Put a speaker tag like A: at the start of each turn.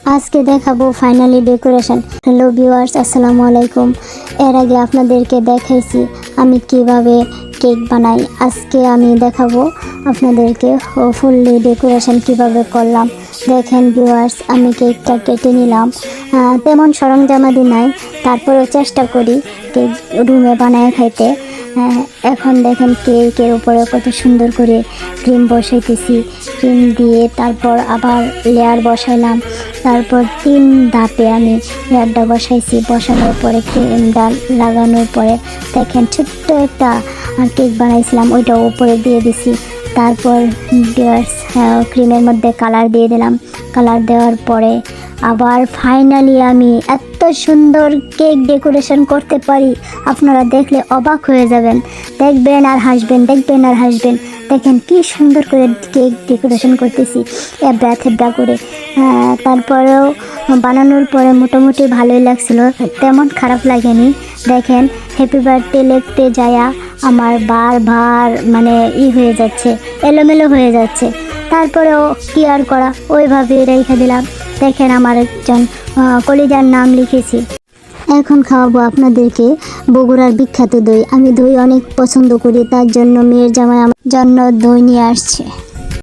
A: আজকে দেখাবো finally decoration. Hello viewers, আসসালামু আলাইকুম। এর আগে আপনাদেরকে দেখাইছি আমি কিভাবে কেক বানাই। আজকে আমি দেখাবো আপনাদেরকে ফুললি ডেকোরেশন কিভাবে করলাম। দেখেন ভিউয়ার্স, আমি কেকটা কেটে নিলাম। তেমন সরঞ্জামাদি নাই, তারপরেও চেষ্টা করি কেক রুমে বানায় খাইতে। এখন দেখেন কেকের উপরে কত সুন্দর করে ক্রিম বসাইতেছি। ক্রিম দিয়ে তারপর আবার লেয়ার বসাইলাম। তারপর 3 ধাপে আমি লেয়ারটা বসাইছি। বসানোর পরে ক্রিমটা লাগানোর পরে দেখেন ছোট্ট একটা কেক বানাইছিলাম, ওইটা উপরে দিয়ে দিছি। তারপর ক্রিমের মধ্যে কালার দিয়ে দিলাম। কালার দেওয়ার পরে আবার ফাইনালি আমি এত সুন্দর কেক ডেকোরেশন করতে পারি, আপনারা দেখলে অবাক হয়ে যাবেন। দেখবেন আর হাসবেন, দেখবেন আর হাসবেন। দেখেন কি সুন্দর করে কেক ডেকোরেশন করতেছি এবড়া করে। তারপরেও বানানোর পরে মোটামুটি ভালোই লাগছিল, তেমন খারাপ লাগেনি। দেখেন হ্যাপি বার্থডে লিখতে যায়া আমার বারবার হয়ে যাচ্ছে, এলোমেলো হয়ে যাচ্ছে। তারপরেও কি আর করা, ওইভাবে রেখে দিলাম। দেখেন আমার একজন কলিজার নাম লিখেছি। এখন খাওয়াবো আপনাদেরকে বগুড়ার বিখ্যাত দই। আমি দই অনেক পছন্দ করি, তার জন্য মেয়ের জামাই আমার জন্য দই নিয়ে আসছে।